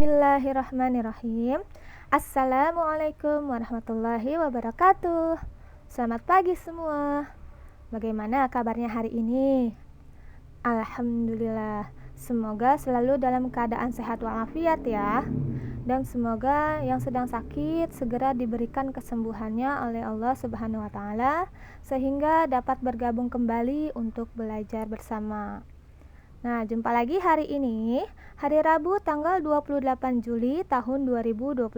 Bismillahirrahmanirrahim. Assalamualaikum warahmatullahi wabarakatuh. Selamat pagi semua. Bagaimana kabarnya hari ini? Alhamdulillah. Semoga selalu dalam keadaan sehat walafiat ya. Dan semoga yang sedang sakit segera diberikan kesembuhannya oleh Allah Subhanahu wa taala sehingga dapat bergabung kembali untuk belajar bersama. Nah, jumpa lagi hari ini, hari Rabu tanggal 28 Juli tahun 2021.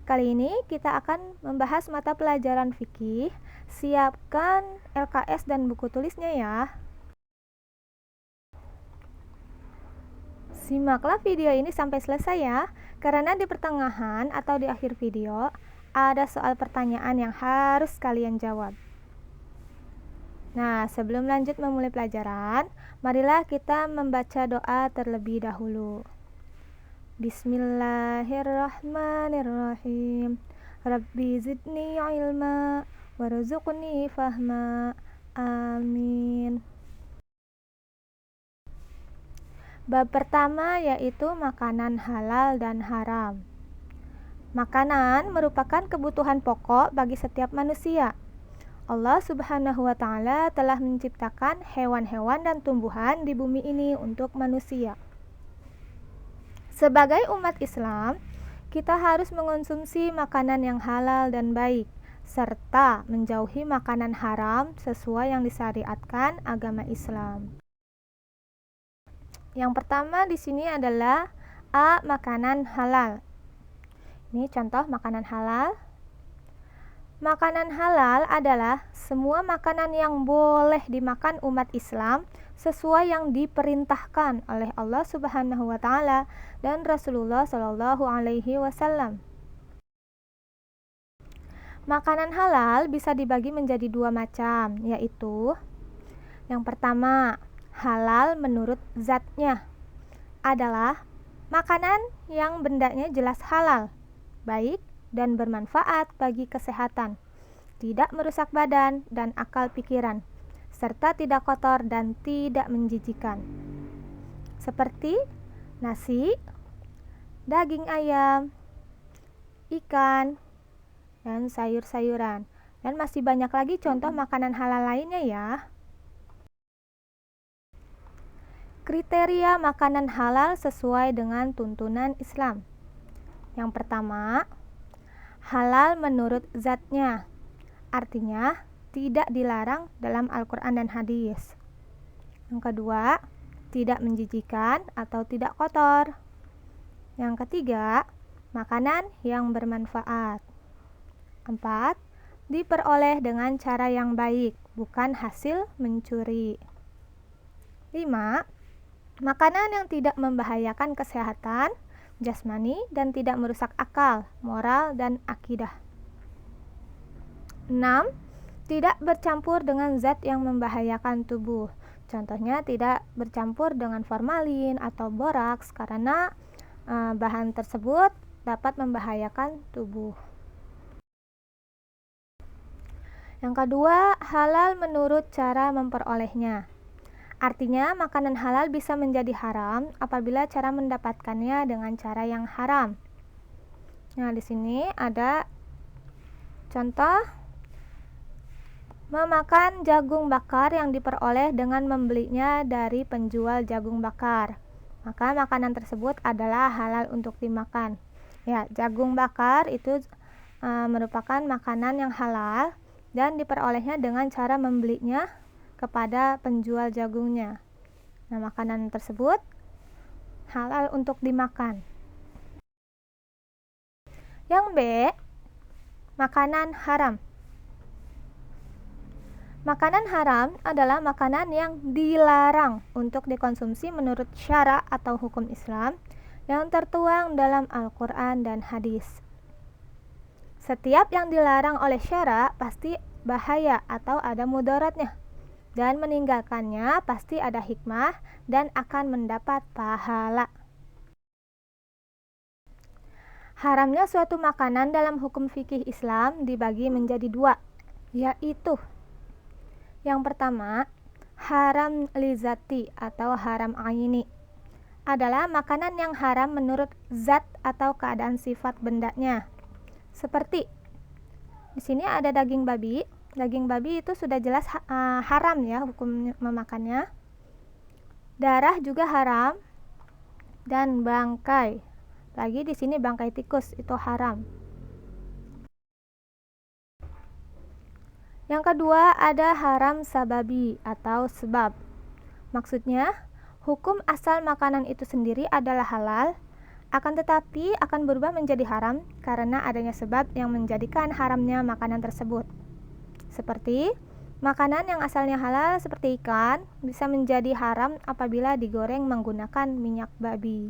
Kali ini kita akan membahas mata pelajaran fikih. Siapkan LKS dan buku tulisnya ya. Simaklah video ini sampai selesai ya, karena di pertengahan atau di akhir video ada soal pertanyaan yang harus kalian jawab. Nah, sebelum lanjut memulai pelajaran, marilah kita membaca doa terlebih dahulu. Bismillahirrahmanirrahim. Rabbi zidni ilma warzuqni fahma. Amin. Bab pertama yaitu makanan halal dan haram. Makanan merupakan kebutuhan pokok bagi setiap manusia. Allah Subhanahu wa taala telah menciptakan hewan-hewan dan tumbuhan di bumi ini untuk manusia. Sebagai umat Islam, kita harus mengonsumsi makanan yang halal dan baik serta menjauhi makanan haram sesuai yang disyariatkan agama Islam. Yang pertama di sini adalah makanan halal. Ini contoh makanan halal. Makanan halal adalah semua makanan yang boleh dimakan umat Islam sesuai yang diperintahkan oleh Allah Subhanahu wa taala dan Rasulullah Shallallahu alaihi wasallam. Makanan halal bisa dibagi menjadi dua macam, yaitu yang pertama, halal menurut zatnya adalah makanan yang bendanya jelas halal, baik dan bermanfaat bagi kesehatan, tidak merusak badan dan akal pikiran, serta tidak kotor dan tidak menjijikan. Seperti nasi, daging ayam, ikan, dan sayur-sayuran. Dan masih banyak lagi contoh makanan halal lainnya ya. Kriteria makanan halal sesuai dengan tuntunan Islam. Yang pertama, halal menurut zatnya, artinya tidak dilarang dalam Al-Quran dan hadis. Yang kedua, tidak menjijikan atau tidak kotor. Yang ketiga, makanan yang bermanfaat. 4. Diperoleh dengan cara yang baik, bukan hasil mencuri. 5. Makanan yang tidak membahayakan kesehatan jasmani dan tidak merusak akal, moral, dan akidah. 6. Tidak bercampur dengan zat yang membahayakan tubuh. Contohnya tidak bercampur dengan formalin atau boraks karena bahan tersebut dapat membahayakan tubuh. Yang kedua, halal menurut cara memperolehnya. Artinya, makanan halal bisa menjadi haram apabila cara mendapatkannya dengan cara yang haram. Nah, di sini ada contoh memakan jagung bakar yang diperoleh dengan membelinya dari penjual jagung bakar. Maka makanan tersebut adalah halal untuk dimakan. Ya, jagung bakar itu merupakan makanan yang halal dan diperolehnya dengan cara membelinya kepada penjual jagungnya. Nah, makanan tersebut halal untuk dimakan. Yang B, makanan haram. Makanan haram adalah makanan yang dilarang untuk dikonsumsi menurut syara atau hukum Islam yang tertuang dalam Al-Quran dan hadis. Setiap yang dilarang oleh syara pasti bahaya atau ada mudaratnya. Dan meninggalkannya pasti ada hikmah dan akan mendapat pahala. Haramnya suatu makanan dalam hukum fikih Islam dibagi menjadi dua, yaitu yang pertama, haram lizati atau haram aini. adalah makanan yang haram menurut zat atau keadaan sifat bendanya. Seperti di sini ada daging babi. Daging babi itu sudah jelas haram ya hukum memakannya. Darah juga haram dan bangkai. Lagi di sini bangkai tikus itu haram. Yang kedua ada haram sababi atau sebab. Maksudnya, hukum asal makanan itu sendiri adalah halal, akan tetapi akan berubah menjadi haram karena adanya sebab yang menjadikan haramnya makanan tersebut. Seperti makanan yang asalnya halal seperti ikan bisa menjadi haram apabila digoreng menggunakan minyak babi.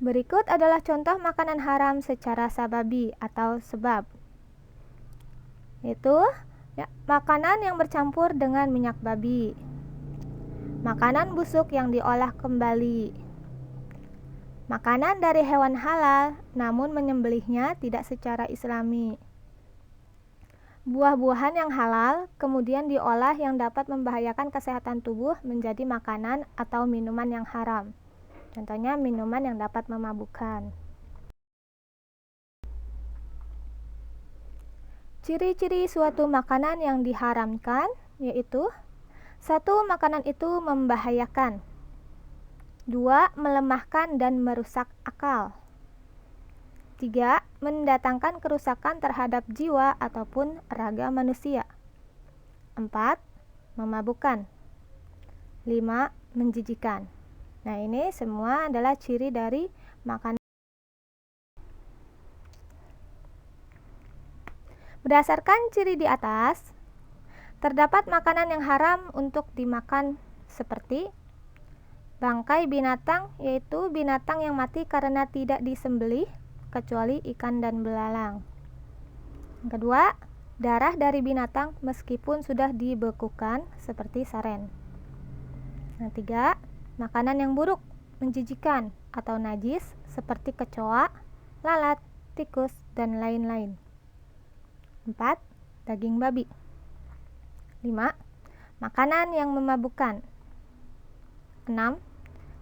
Berikut adalah contoh makanan haram secara sababi atau sebab. Yaitu makanan yang bercampur dengan minyak babi, makanan busuk yang diolah kembali, makanan dari hewan halal namun menyembelihnya tidak secara islami, buah-buahan yang halal kemudian diolah yang dapat membahayakan kesehatan tubuh menjadi makanan atau minuman yang haram. Contohnya minuman yang dapat memabukkan. Ciri-ciri suatu makanan yang diharamkan yaitu 1. Makanan itu membahayakan. 2. Melemahkan dan merusak akal. 3. Mendatangkan kerusakan terhadap jiwa ataupun raga manusia. 4. Memabukkan. 5. Menjijikan. Nah, ini semua adalah ciri dari makanan. Berdasarkan ciri di atas, terdapat makanan yang haram untuk dimakan seperti bangkai binatang, yaitu binatang yang mati karena tidak disembelih kecuali ikan dan belalang. Yang kedua, darah dari binatang meskipun sudah dibekukan seperti saren. Yang 3, makanan yang buruk, menjijikan atau najis seperti kecoa, lalat, tikus, dan lain-lain. 4. Daging babi. 5. Makanan yang memabukkan. 6.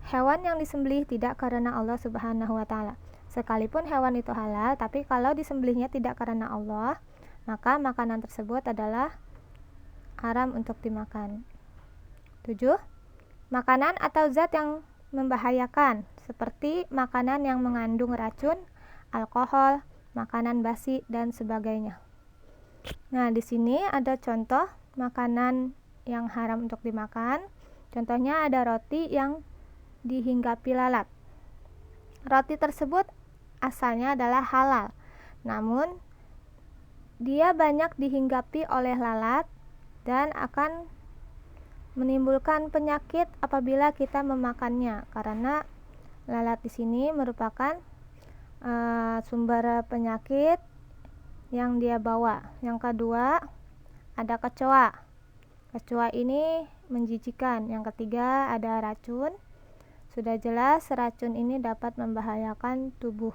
Hewan yang disembelih tidak karena Allah Subhanahu wa Ta'ala. Sekalipun hewan itu halal, tapi kalau disembelihnya tidak karena Allah, maka makanan tersebut adalah haram untuk dimakan. 7. Makanan atau zat yang membahayakan, seperti makanan yang mengandung racun, alkohol, makanan basi, dan sebagainya. Nah, di sini ada contoh makanan yang haram untuk dimakan. Contohnya ada roti yang dihinggapi lalat. Roti tersebut asalnya adalah halal, namun dia banyak dihinggapi oleh lalat dan akan menimbulkan penyakit apabila kita memakannya, karena lalat di sini merupakan sumber penyakit yang dia bawa. Yang kedua ada kecoa. Kecoa ini menjijikan. Yang ketiga ada racun. Sudah jelas racun ini dapat membahayakan tubuh.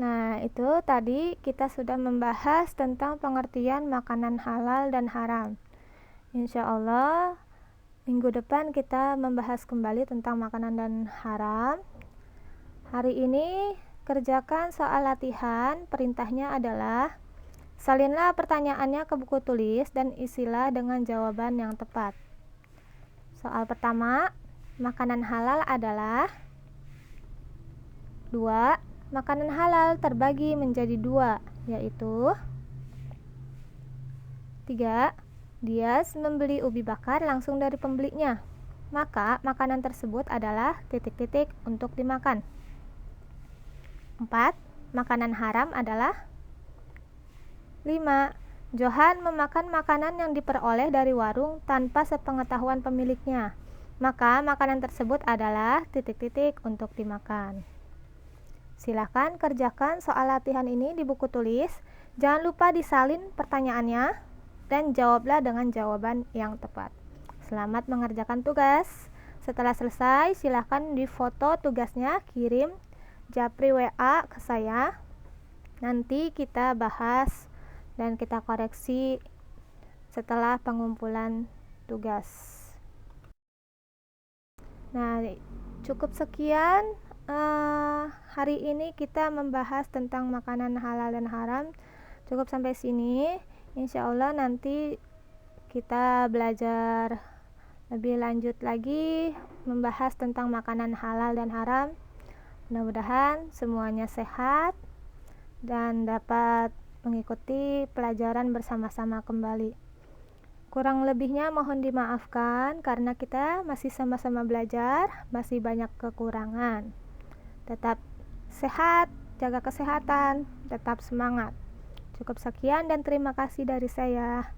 Nah, itu tadi kita sudah membahas tentang pengertian makanan halal dan haram. Insya Allah minggu depan kita membahas kembali tentang makanan dan haram. Hari ini kerjakan soal latihan. Perintahnya adalah salinlah pertanyaannya ke buku tulis dan isilah dengan jawaban yang tepat. Soal pertama, makanan halal adalah 2. Makanan halal terbagi menjadi 2, yaitu 3. Dia membeli ubi bakar langsung dari pembelinya, maka makanan tersebut adalah titik-titik untuk dimakan. 4. Makanan haram adalah 5. Johan memakan makanan yang diperoleh dari warung tanpa sepengetahuan pemiliknya, maka makanan tersebut adalah titik-titik untuk dimakan. Silahkan kerjakan soal latihan ini di buku tulis. Jangan lupa disalin pertanyaannya dan jawablah dengan jawaban yang tepat. Selamat mengerjakan tugas. Setelah selesai, silahkan difoto tugasnya, kirim japri WA ke saya. Nanti kita bahas dan kita koreksi setelah pengumpulan tugas. Nah, cukup sekian hari ini kita membahas tentang makanan halal dan haram. Cukup sampai sini. Insya Allah nanti kita belajar lebih lanjut lagi membahas tentang makanan halal dan haram. Mudah-mudahan semuanya sehat dan dapat mengikuti pelajaran bersama-sama kembali. Kurang lebihnya mohon dimaafkan karena kita masih sama-sama belajar, masih banyak kekurangan. Tetap sehat, jaga kesehatan, tetap semangat. Cukup sekian dan terima kasih dari saya.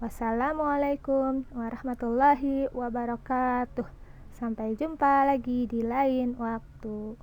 Wassalamualaikum warahmatullahi wabarakatuh. Sampai jumpa lagi di lain waktu.